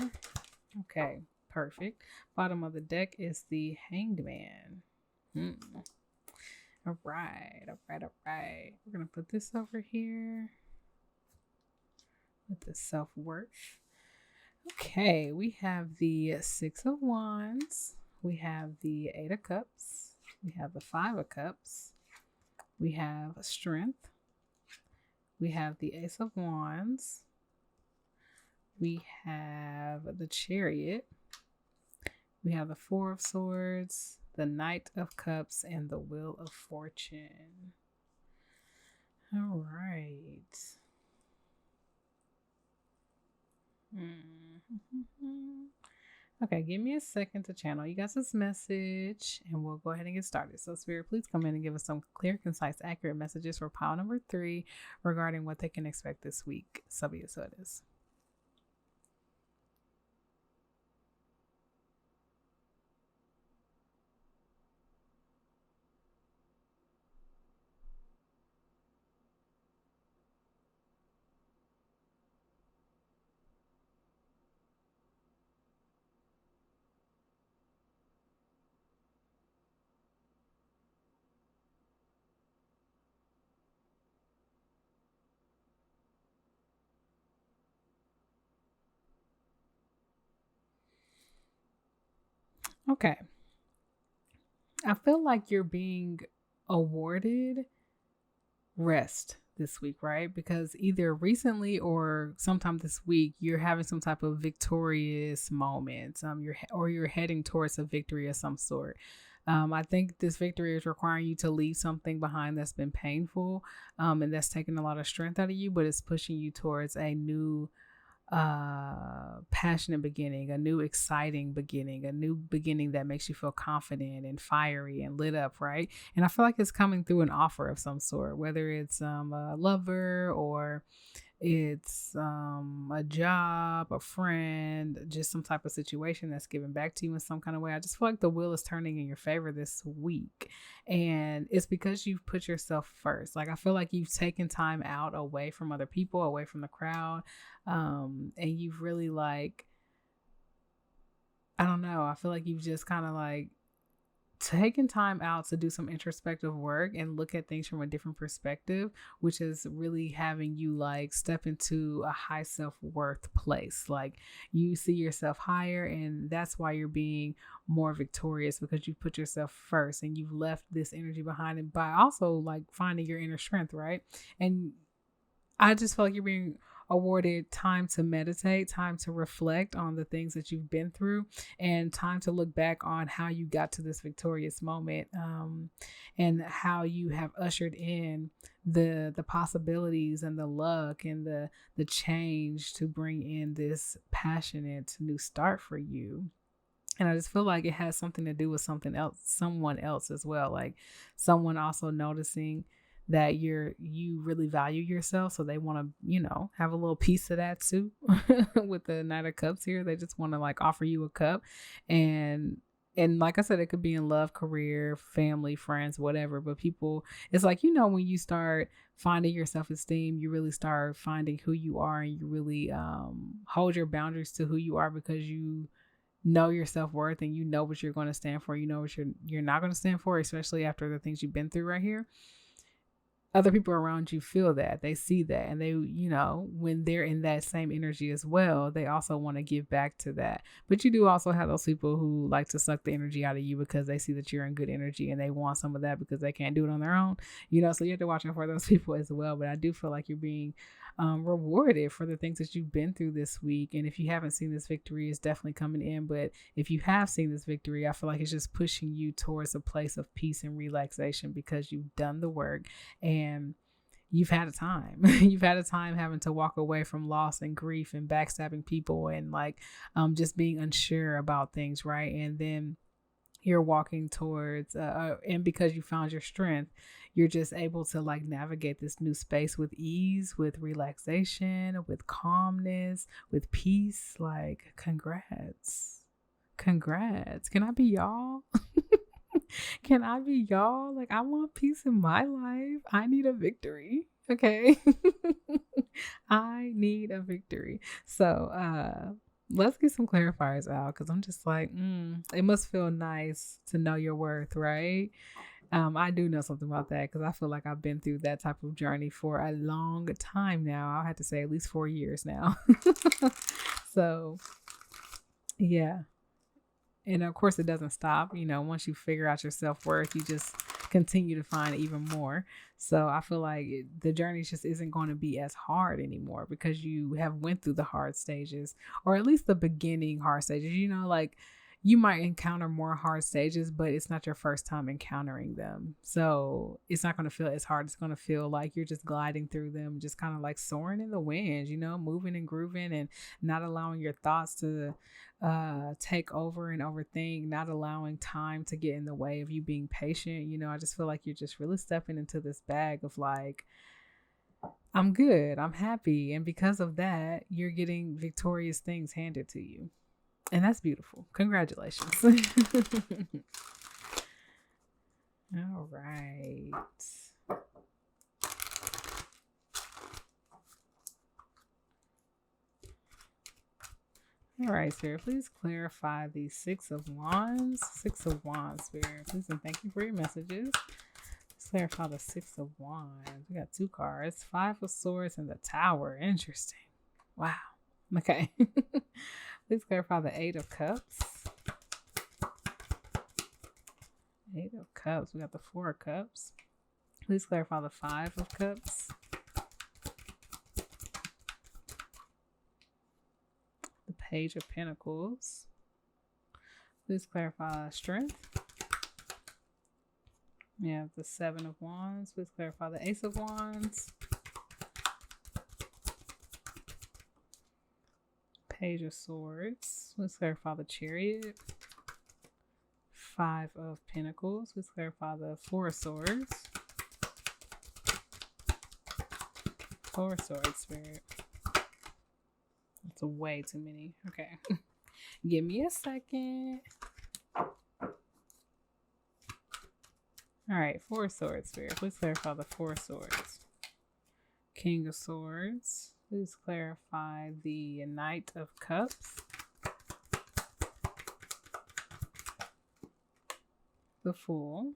S1: Okay, perfect. Bottom of the deck is the Hanged Man. All right. We're going to put this over here with the self-worth. Okay, we have the 6 of Wands. We have the 8 of Cups. We have the 5 of Cups. We have Strength. We have the Ace of Wands. We have the Chariot. We have the 4 of Swords, the Knight of Cups, and the Wheel of Fortune. All right. Okay, give me a second to channel you guys this message, and we'll go ahead and get started. So, Spirit, please come in and give us some clear, concise, accurate messages for pile number 3 regarding what they can expect this week. So be it, so it is. Okay. I feel like you're being awarded rest this week, right? Because either recently or sometime this week, you're having some type of victorious moment. You're heading towards a victory of some sort. I think this victory is requiring you to leave something behind that's been painful, and that's taking a lot of strength out of you, but it's pushing you towards a new passionate beginning, a new exciting beginning, a new beginning that makes you feel confident and fiery and lit up, right? And I feel like it's coming through an offer of some sort, whether it's a lover or it's a job, a friend, just some type of situation that's given back to you in some kind of way. I just feel like the wheel is turning in your favor this week, and it's because you've put yourself first. Like, I feel like you've taken time out away from other people, away from the crowd, and you've really, like, I don't know, I feel like you've just kind of like taking time out to do some introspective work and look at things from a different perspective, which is really having you like step into a high self-worth place. Like, you see yourself higher, and that's why you're being more victorious, because you put yourself first and you've left this energy behind, and by also like finding your inner strength, right? And I just feel like you're being awarded time to meditate, time to reflect on the things that you've been through, and time to look back on how you got to this victorious moment, and how you have ushered in the possibilities and the luck and the change to bring in this passionate new start for you. And I just feel like it has something to do with someone else as well. Like, someone also noticing that you really value yourself, so they want to have a little piece of that too. With the Knight of Cups here, they just want to like offer you a cup, and like I said, it could be in love, career, family, friends, whatever. But people, it's like, when you start finding your self-esteem, you really start finding who you are, and you really hold your boundaries to who you are, because you know your self-worth, and you know what you're going to stand for, you know what you're not going to stand for, especially after the things you've been through right here. Other people around you feel that, they see that, and they, when they're in that same energy as well, they also want to give back to that. But you do also have those people who like to suck the energy out of you because they see that you're in good energy, and they want some of that because they can't do it on their own, so you have to watch out for those people as well. But I do feel like you're being rewarded for the things that you've been through this week. And if you haven't seen this victory, it's definitely coming in. But if you have seen this victory, I feel like it's just pushing you towards a place of peace and relaxation, because you've done the work, and you've had a time. You've had a time having to walk away from loss and grief and backstabbing people and like just being unsure about things, right? And then you're walking towards and because you found your strength, you're just able to like navigate this new space with ease, with relaxation, with calmness, with peace. Like, congrats. Can I be y'all? Can I be y'all? Like, I want peace in my life. I need a victory. Okay. I need a victory. So let's get some clarifiers out, because I'm just like, it must feel nice to know your worth, right? I do know something about that, because I feel like I've been through that type of journey for a long time now. I'll have to say at least 4 years now. So yeah. And of course it doesn't stop. Once you figure out your self-worth, you just continue to find even more. So I feel like the journey just isn't going to be as hard anymore, because you have went through the hard stages, or at least the beginning hard stages. Like, you might encounter more hard stages, but it's not your first time encountering them. So it's not going to feel as hard. It's going to feel like you're just gliding through them, just kind of like soaring in the wind, moving and grooving, and not allowing your thoughts to take over and overthink, not allowing time to get in the way of you being patient. I just feel like you're just really stepping into this bag of like, I'm good, I'm happy. And because of that, you're getting victorious things handed to you. And that's beautiful. Congratulations. All right. All right, Spirit, please clarify the Six of Wands. Six of Wands, Spirit. Please and thank you for your messages. Let's clarify the Six of Wands. We got 2 cards. 5 of Swords and the Tower. Interesting. Wow. Okay. Please clarify the 8 of Cups. 8 of Cups. We got the 4 of Cups. Please clarify the 5 of Cups. The Page of Pentacles. Please clarify strength. We have the 7 of Wands. Please clarify the Ace of Wands. Page of Swords. Let's clarify the Chariot. 5 of Pentacles. Let's clarify the 4 of Swords. 4 of Swords, Spirit. That's way too many. Okay. Give me a second. All right. 4 of Swords, Spirit. Please clarify the 4 of Swords. King of Swords. Please clarify the Knight of Cups. The Fool.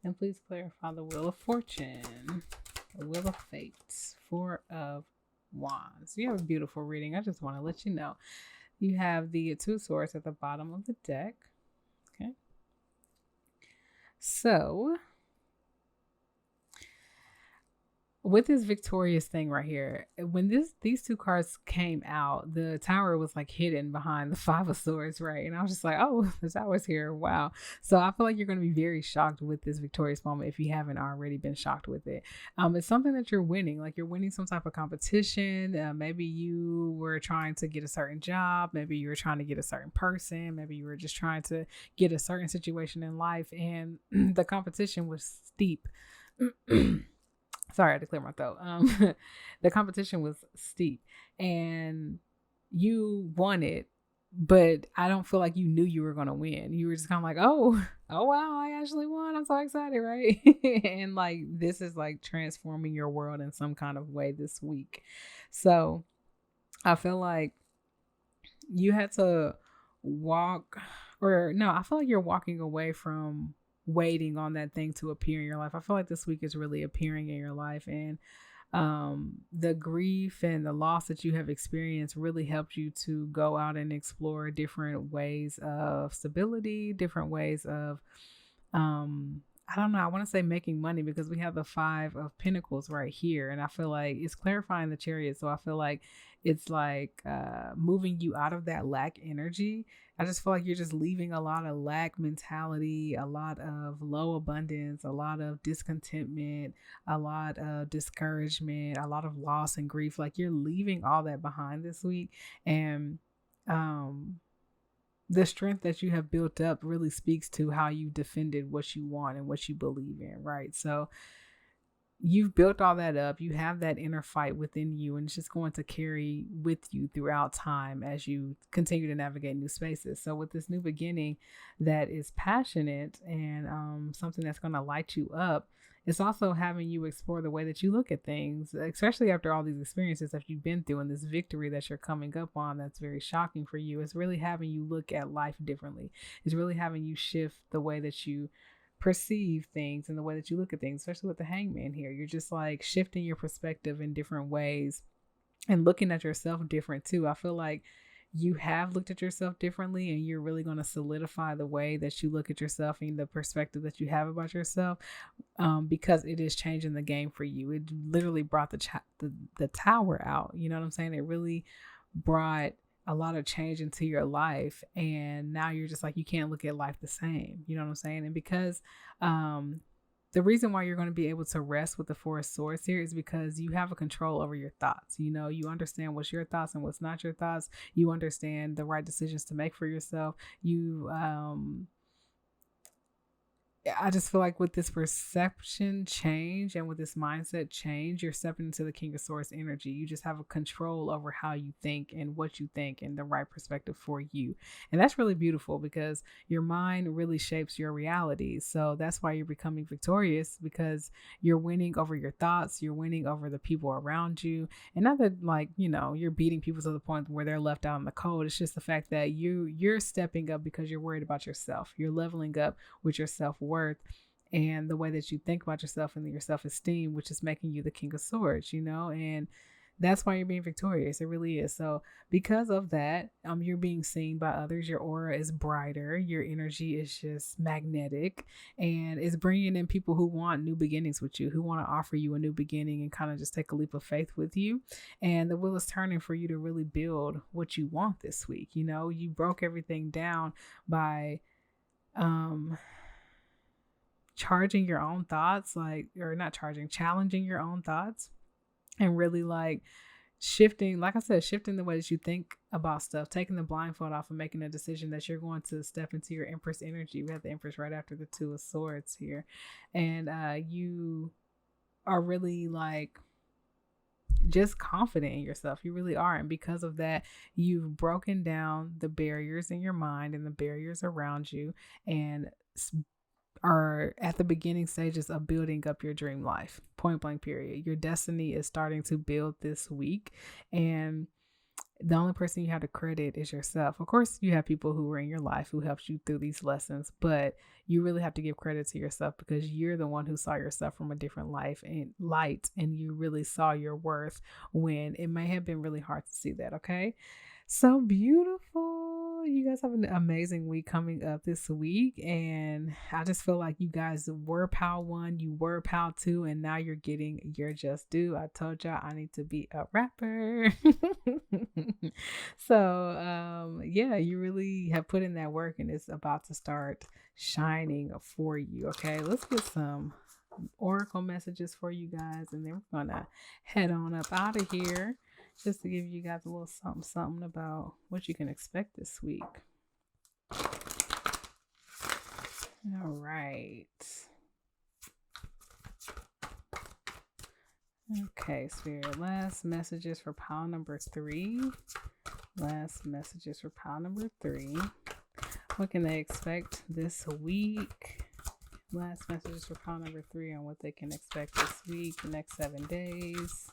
S1: And please clarify the Wheel of Fortune. The Wheel of Fate. 4 of Wands. You have a beautiful reading. I just want to let you know. You have the 2 swords at the bottom of the deck. Okay. So with this victorious thing right here, when these 2 cards came out, the Tower was like hidden behind the 5 of Swords, right? And I was just like, oh, the Tower's here. Wow. So I feel like you're going to be very shocked with this victorious moment if you haven't already been shocked with it. It's something that you're winning. Like, you're winning some type of competition. Maybe you were trying to get a certain job. Maybe you were trying to get a certain person. Maybe you were just trying to get a certain situation in life. And the competition was steep. Sorry, I had to clear my throat. The competition was steep and you won it, but I don't feel like you knew you were going to win. You were just kind of like, oh wow, I actually won. I'm so excited, right? And like, this is like transforming your world in some kind of way this week. So I feel like you had to I feel like you're walking away from waiting on that thing to appear in your life. I feel like this week is really appearing in your life, and the grief and the loss that you have experienced really helped you to go out and explore different ways of stability, different ways of I don't know, I want to say making money because we have the 5 of Pentacles right here. And I feel like it's clarifying the Chariot. So I feel like it's like moving you out of that lack energy. I just feel like you're just leaving a lot of lack mentality, a lot of low abundance, a lot of discontentment, a lot of discouragement, a lot of loss and grief. Like you're leaving all that behind this week. And um the strength that you have built up really speaks to how you defended what you want and what you believe in, right? So you've built all that up. You have that inner fight within you, and it's just going to carry with you throughout time as you continue to navigate new spaces. So with this new beginning that is passionate and something that's going to light you up, it's also having you explore the way that you look at things, especially after all these experiences that you've been through and this victory that you're coming up on that's very shocking for you. It's really having you look at life differently. It's really having you shift the way that you perceive things and the way that you look at things, especially with the Hangman here. You're just like shifting your perspective in different ways and looking at yourself different too. I feel like you have looked at yourself differently, and you're really going to solidify the way that you look at yourself and the perspective that you have about yourself, because it is changing the game for you. It literally brought the tower out. You know what I'm saying? It really brought a lot of change into your life, and now you're just like, you can't look at life the same. You know what I'm saying? And because the reason why you're going to be able to rest with the Four of Swords here is because you have a control over your thoughts. You know, you understand what's your thoughts and what's not your thoughts. You understand the right decisions to make for yourself. I just feel like with this perception change and with this mindset change, you're stepping into the King of Swords energy. You just have a control over how you think and what you think and the right perspective for you. And that's really beautiful because your mind really shapes your reality. So that's why you're becoming victorious, because you're winning over your thoughts. You're winning over the people around you. And not that, like, you know, you're beating people to the point where they're left out in the cold. It's just the fact that you're stepping up because you're worried about yourself. You're leveling up with your self-worth and the way that you think about yourself and your self-esteem, which is making you the King of Swords, you know, and that's why you're being victorious. It really is. So because of that, you're being seen by others. Your aura is brighter. Your energy is just magnetic, and it's bringing in people who want new beginnings with you, who want to offer you a new beginning and kind of just take a leap of faith with you. And the wheel is turning for you to really build what you want this week. You know, you broke everything down by, challenging your own thoughts, challenging your own thoughts, and really like shifting, like I said, shifting the way that you think about stuff, taking the blindfold off and making a decision that you're going to step into your Empress energy. We have the Empress right after the Two of Swords here. And you are really like just confident in yourself. You really are. And because of that, you've broken down the barriers in your mind and the barriers around you, and are at the beginning stages of building up your dream life. Point blank period. Your destiny is starting to build this week, and the only person you have to credit is yourself. Of course, you have people who were in your life who helped you through these lessons, but you really have to give credit to yourself because you're the one who saw yourself from a different life and light, and you really saw your worth when it may have been really hard to see that. Okay. So beautiful. You guys have an amazing week coming up this week. And I just feel like you guys were PAL 1, you were PAL 2, and now you're getting your just due. I told y'all I need to be a rapper. So, yeah, you really have put in that work, and it's about to start shining for you. Okay, let's get some oracle messages for you guys, and then we're gonna head on up out of here, just to give you guys a little something about what you can expect this week. All right. Okay, Spirit, last messages for pile number 3. Last messages for pile number 3. What can they expect this week? Last messages for pile number 3 on what they can expect this week, the next 7 days.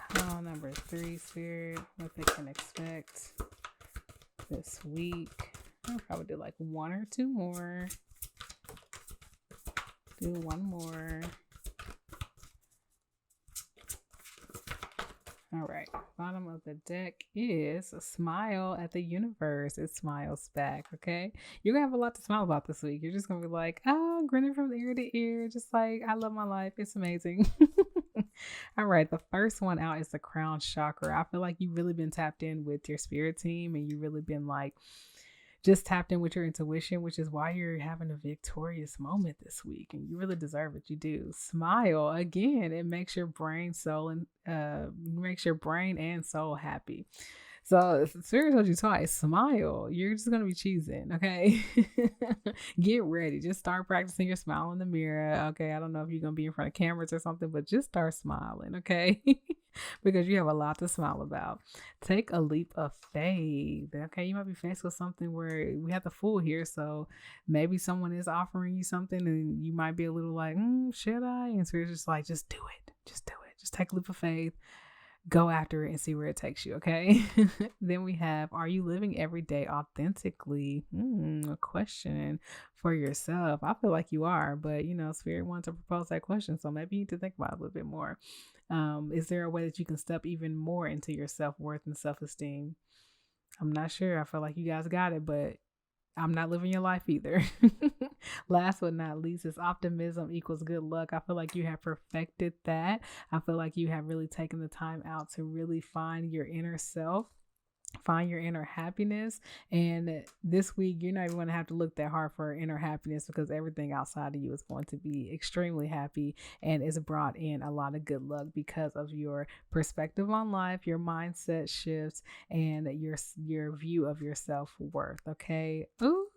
S1: Pile number 3, Spirit, what they can expect this week. I'll probably do like 1 or 2 more. Do 1 more. All right, bottom of the deck is a smile at the universe. It smiles back, okay? You're gonna have a lot to smile about this week. You're just gonna be like, oh, grinning from ear to ear, just like, I love my life. It's amazing. All right, the first one out is the crown chakra. I feel like you've really been tapped in with your spirit team and you've really been like, just tapped in with your intuition, which is why you're having a victorious moment this week and you really deserve it. You do. Smile again. It makes your brain, soul, and makes your brain and soul happy. So Spirit told you twice, smile. You're just gonna be cheesing, okay? Get ready. Just start practicing your smile in the mirror. Okay, I don't know if you're gonna be in front of cameras or something, but just start smiling, okay? Because you have a lot to smile about. Take a leap of faith. Okay, you might be faced with something where we have the Fool here, so maybe someone is offering you something and you might be a little like, should I? And so you're just like, just do it. Just do it. Just take a leap of faith. Go after it and see where it takes you, okay? Then we have, are you living every day authentically? A question for yourself. I feel like you are, but Spirit wants to propose that question, so maybe you need to think about it a little bit more. Is there a way that you can step even more into your self-worth and self-esteem? I'm not sure. I feel like you guys got it, but I'm not living your life either. Last but not least is optimism equals good luck. I feel like you have perfected that. I feel like you have really taken the time out to really find your inner self, find your inner happiness. And this week, you're not even going to have to look that hard for inner happiness because everything outside of you is going to be extremely happy and is brought in a lot of good luck because of your perspective on life, your mindset shifts, and your view of your self-worth. Okay. Ooh,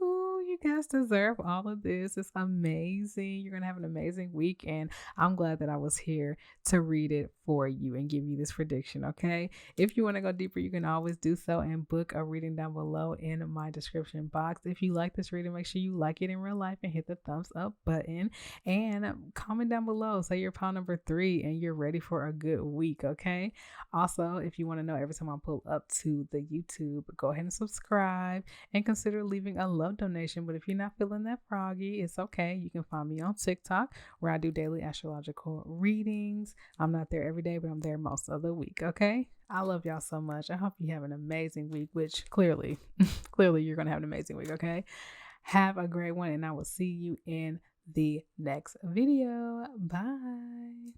S1: you guys deserve all of this. It's amazing. You're going to have an amazing week. And I'm glad that I was here to read it for you and give you this prediction. Okay. If you want to go deeper, you can always do so and book a reading down below in my description box. If you like this reading, make sure you like it in real life and hit the thumbs up button and comment down below. Say you're pile number 3 and you're ready for a good week. Okay. Also, if you want to know every time I pull up to the YouTube, go ahead and subscribe and consider leaving a love donation. But if you're not feeling that froggy, it's okay. You can find me on TikTok where I do daily astrological readings. I'm not there every day, but I'm there most of the week. Okay. I love y'all so much. I hope you have an amazing week, which clearly you're going to have an amazing week. Okay. Have a great one and I will see you in the next video. Bye.